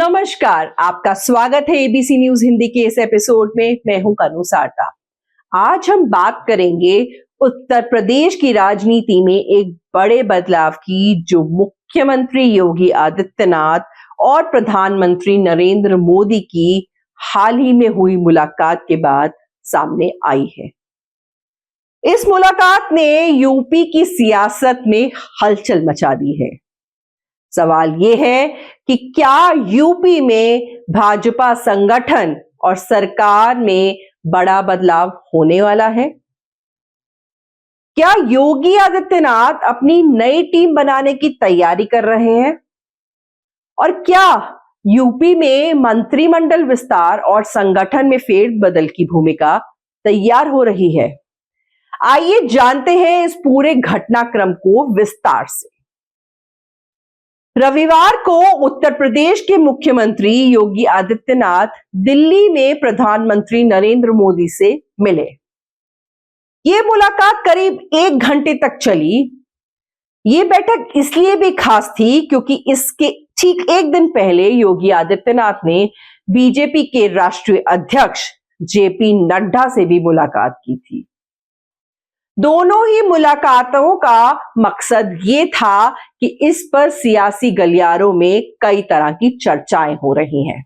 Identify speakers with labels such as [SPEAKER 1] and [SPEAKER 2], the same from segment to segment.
[SPEAKER 1] नमस्कार, आपका स्वागत है एबीसी न्यूज हिंदी के इस एपिसोड में। मैं हूं कनु सारदा। आज हम बात करेंगे उत्तर प्रदेश की राजनीति में एक बड़े बदलाव की, जो मुख्यमंत्री योगी आदित्यनाथ और प्रधानमंत्री नरेंद्र मोदी की हाल ही में हुई मुलाकात के बाद सामने आई है। इस मुलाकात ने यूपी की सियासत में हलचल मचा दी है। सवाल यह है कि क्या यूपी में भाजपा संगठन और सरकार में बड़ा बदलाव होने वाला है? क्या योगी आदित्यनाथ अपनी नई टीम बनाने की तैयारी कर रहे हैं? और क्या यूपी में मंत्रिमंडल विस्तार और संगठन में फेरबदल की भूमिका तैयार हो रही है? आइए जानते हैं इस पूरे घटनाक्रम को विस्तार से। रविवार को उत्तर प्रदेश के मुख्यमंत्री योगी आदित्यनाथ दिल्ली में प्रधानमंत्री नरेंद्र मोदी से मिले। यह मुलाकात करीब 1 घंटे तक चली। यह बैठक इसलिए भी खास थी क्योंकि इसके ठीक 1 दिन पहले योगी आदित्यनाथ ने बीजेपी के राष्ट्रीय अध्यक्ष जेपी नड्डा से भी मुलाकात की थी। दोनों ही मुलाकातों का मकसद ये था कि इस पर सियासी गलियारों में कई तरह की चर्चाएं हो रही हैं।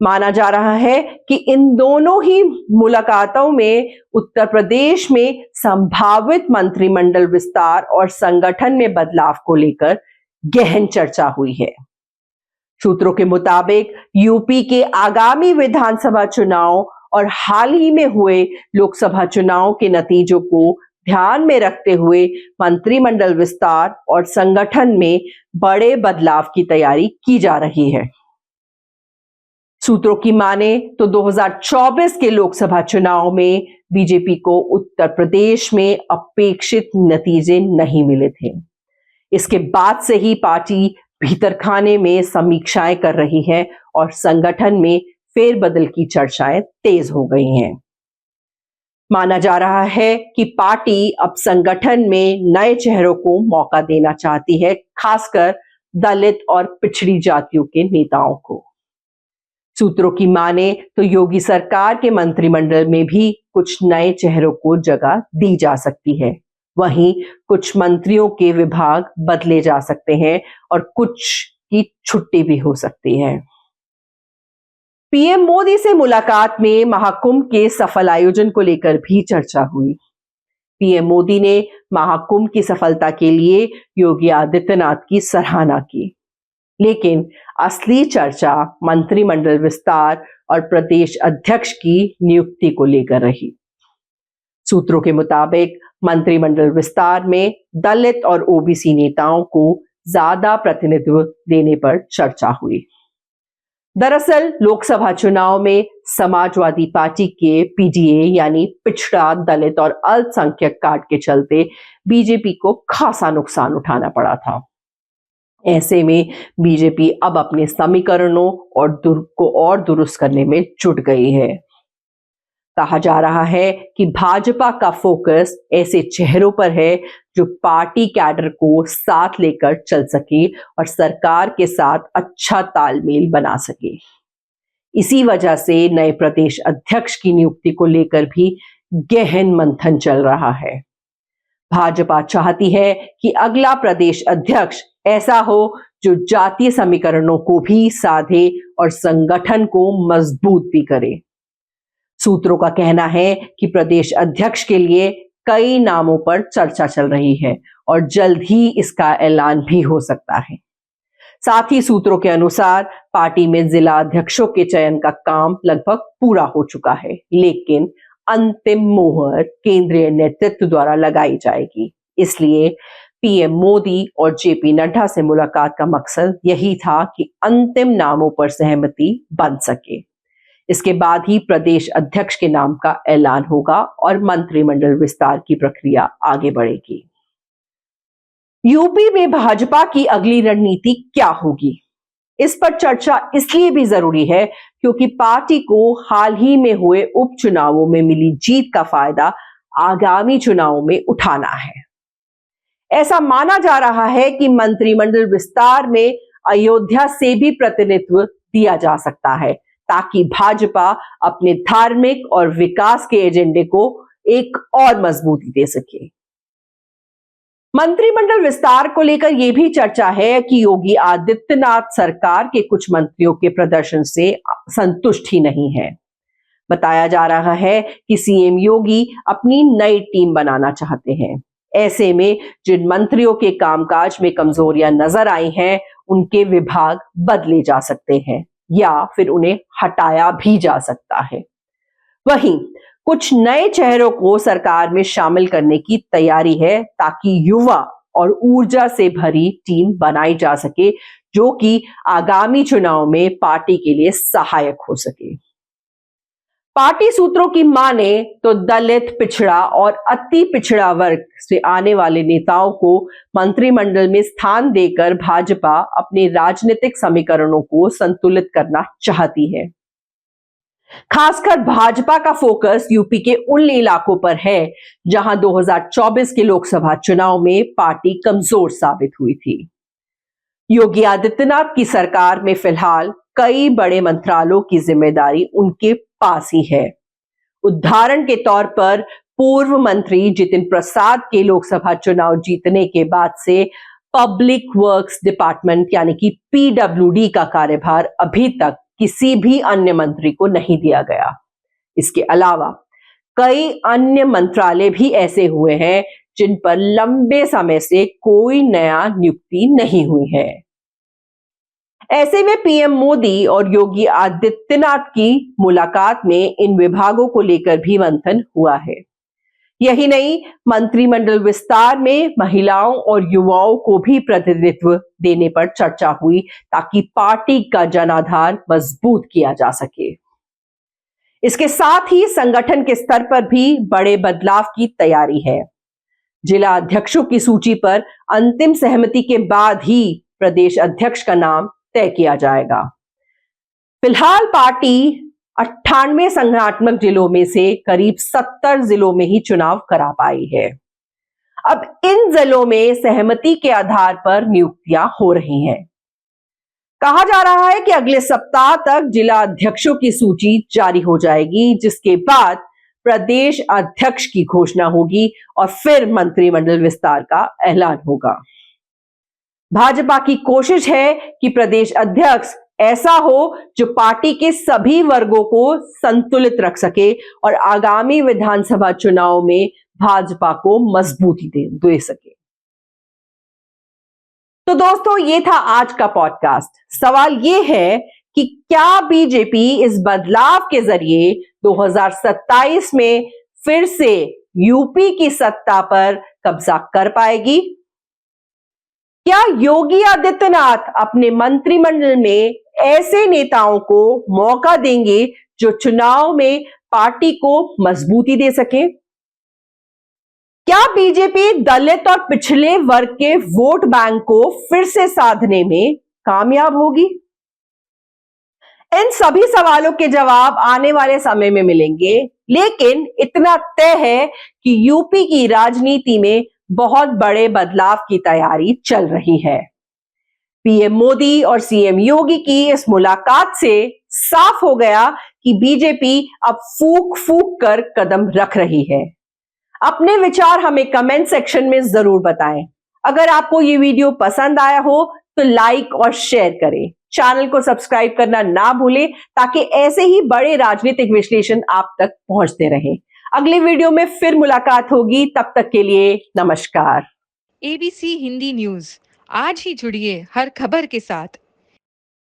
[SPEAKER 1] माना जा रहा है कि इन दोनों ही मुलाकातों में उत्तर प्रदेश में संभावित मंत्रिमंडल विस्तार और संगठन में बदलाव को लेकर गहन चर्चा हुई है। सूत्रों के मुताबिक यूपी के आगामी विधानसभा चुनाव और हाल ही में हुए लोकसभा चुनाव के नतीजों को ध्यान में रखते हुए मंत्रिमंडल विस्तार और संगठन में बड़े बदलाव की तैयारी की जा रही है। सूत्रों की माने तो 2024 के लोकसभा चुनाव में बीजेपी को उत्तर प्रदेश में अपेक्षित नतीजे नहीं मिले थे। इसके बाद से ही पार्टी भीतर खाने में समीक्षाएं कर रही है और संगठन में फेरबदल की चर्चाएं तेज हो गई हैं। माना जा रहा है कि पार्टी अब संगठन में नए चेहरों को मौका देना चाहती है, खासकर दलित और पिछड़ी जातियों के नेताओं को। सूत्रों की माने तो योगी सरकार के मंत्रिमंडल में भी कुछ नए चेहरों को जगह दी जा सकती है। वहीं कुछ मंत्रियों के विभाग बदले जा सकते हैं और कुछ की छुट्टी भी हो सकती है। पीएम मोदी से मुलाकात में महाकुंभ के सफल आयोजन को लेकर भी चर्चा हुई। पीएम मोदी ने महाकुंभ की सफलता के लिए योगी आदित्यनाथ की सराहना की, लेकिन असली चर्चा मंत्रिमंडल विस्तार और प्रदेश अध्यक्ष की नियुक्ति को लेकर रही। सूत्रों के मुताबिक मंत्रिमंडल विस्तार में दलित और ओबीसी नेताओं को ज्यादा प्रतिनिधित्व देने पर चर्चा हुई। दरअसल लोकसभा चुनाव में समाजवादी पार्टी के पीडीए यानी पिछड़ा, दलित और अल्पसंख्यक कार्ड के चलते बीजेपी को खासा नुकसान उठाना पड़ा था। ऐसे में बीजेपी अब अपने समीकरणों और दुरुस्त करने में जुट गई है। कहा जा रहा है कि भाजपा का फोकस ऐसे चेहरों पर है जो पार्टी कैडर को साथ लेकर चल सके और सरकार के साथ अच्छा तालमेल बना सके। इसी वजह से नए प्रदेश अध्यक्ष की नियुक्ति को लेकर भी गहन मंथन चल रहा है। भाजपा चाहती है कि अगला प्रदेश अध्यक्ष ऐसा हो जो जातीय समीकरणों को भी साधे और संगठन को मजबूत भी करे। सूत्रों का कहना है कि प्रदेश अध्यक्ष के लिए कई नामों पर चर्चा चल रही है और जल्द ही इसका ऐलान भी हो सकता है। साथ ही सूत्रों के अनुसार पार्टी में जिला अध्यक्षों के चयन का काम लगभग पूरा हो चुका है, लेकिन अंतिम मोहर केंद्रीय नेतृत्व द्वारा लगाई जाएगी। इसलिए पीएम मोदी और जेपी नड्डा से मुलाकात का मकसद यही था कि अंतिम नामों पर सहमति बन सके। इसके बाद ही प्रदेश अध्यक्ष के नाम का ऐलान होगा और मंत्रिमंडल विस्तार की प्रक्रिया आगे बढ़ेगी। यूपी में भाजपा की अगली रणनीति क्या होगी, इस पर चर्चा इसलिए भी जरूरी है क्योंकि पार्टी को हाल ही में हुए उपचुनावों में मिली जीत का फायदा आगामी चुनावों में उठाना है। ऐसा माना जा रहा है कि मंत्रिमंडल विस्तार में अयोध्या से भी प्रतिनिधित्व दिया जा सकता है, ताकि भाजपा अपने धार्मिक और विकास के एजेंडे को एक और मजबूती दे सके। मंत्रिमंडल विस्तार को लेकर यह भी चर्चा है कि योगी आदित्यनाथ सरकार के कुछ मंत्रियों के प्रदर्शन से संतुष्ट ही नहीं है। बताया जा रहा है कि सीएम योगी अपनी नई टीम बनाना चाहते हैं। ऐसे में जिन मंत्रियों के कामकाज में कमजोरियां नजर आई हैं, उनके विभाग बदले जा सकते हैं या फिर उन्हें हटाया भी जा सकता है। वहीं कुछ नए चेहरों को सरकार में शामिल करने की तैयारी है, ताकि युवा और ऊर्जा से भरी टीम बनाई जा सके, जो कि आगामी चुनाव में पार्टी के लिए सहायक हो सके। पार्टी सूत्रों की माने तो दलित, पिछड़ा और अति पिछड़ा वर्ग से आने वाले नेताओं को मंत्रिमंडल में स्थान देकर भाजपा अपने राजनीतिक समीकरणों को संतुलित करना चाहती है। खासकर भाजपा का फोकस यूपी के उन इलाकों पर है जहां 2024 के लोकसभा चुनाव में पार्टी कमजोर साबित हुई थी। योगी आदित्यनाथ की सरकार में फिलहाल कई बड़े मंत्रालयों की जिम्मेदारी उनके पास ही है। उदाहरण के तौर पर पूर्व मंत्री जितिन प्रसाद के लोकसभा चुनाव जीतने के बाद से पब्लिक वर्क्स डिपार्टमेंट यानी कि पीडब्ल्यूडी का कार्यभार अभी तक किसी भी अन्य मंत्री को नहीं दिया गया। इसके अलावा कई अन्य मंत्रालय भी ऐसे हुए हैं जिन पर लंबे समय से कोई नया नियुक्ति नहीं हुई है। ऐसे में पीएम मोदी और योगी आदित्यनाथ की मुलाकात में इन विभागों को लेकर भी मंथन हुआ है। यही नहीं, मंत्रिमंडल विस्तार में महिलाओं और युवाओं को भी प्रतिनिधित्व देने पर चर्चा हुई, ताकि पार्टी का जनाधार मजबूत किया जा सके। इसके साथ ही संगठन के स्तर पर भी बड़े बदलाव की तैयारी है। जिला अध्यक्षों की सूची पर अंतिम सहमति के बाद ही प्रदेश अध्यक्ष का नाम तय किया जाएगा। फिलहाल पार्टी 98 संगठनात्मक जिलों में से करीब 70 जिलों में ही चुनाव करा पाई है। अब इन जिलों में सहमति के आधार पर नियुक्तियां हो रही हैं। कहा जा रहा है कि अगले सप्ताह तक जिला अध्यक्षों की सूची जारी हो जाएगी, जिसके बाद प्रदेश अध्यक्ष की घोषणा होगी और फिर मंत्रिमंडल विस्तार का ऐलान होगा। भाजपा की कोशिश है कि प्रदेश अध्यक्ष ऐसा हो जो पार्टी के सभी वर्गों को संतुलित रख सके और आगामी विधानसभा चुनाव में भाजपा को मजबूती दे सके। तो दोस्तों, ये था आज का पॉडकास्ट। सवाल ये है कि क्या बीजेपी इस बदलाव के जरिए 2027 में फिर से यूपी की सत्ता पर कब्जा कर पाएगी? क्या योगी आदित्यनाथ अपने मंत्रिमंडल में ऐसे नेताओं को मौका देंगे जो चुनाव में पार्टी को मजबूती दे सके? क्या बीजेपी दलित और पिछले वर्ग के वोट बैंक को फिर से साधने में कामयाब होगी? इन सभी सवालों के जवाब आने वाले समय में मिलेंगे, लेकिन इतना तय है कि यूपी की राजनीति में बहुत बड़े बदलाव की तैयारी चल रही है। पीएम मोदी और सीएम योगी की इस मुलाकात से साफ हो गया कि बीजेपी अब फूंक फूंक कर कदम रख रही है। अपने विचार हमें कमेंट सेक्शन में जरूर बताएं। अगर आपको ये वीडियो पसंद आया हो तो लाइक और शेयर करें। चैनल को सब्सक्राइब करना ना भूलें, ताकि ऐसे ही बड़े राजनीतिक विश्लेषण आप तक पहुंचते रहें। अगले वीडियो में फिर मुलाकात होगी, तब तक के लिए नमस्कार।
[SPEAKER 2] एबीसी हिंदी न्यूज, आज ही जुड़िए हर खबर के साथ।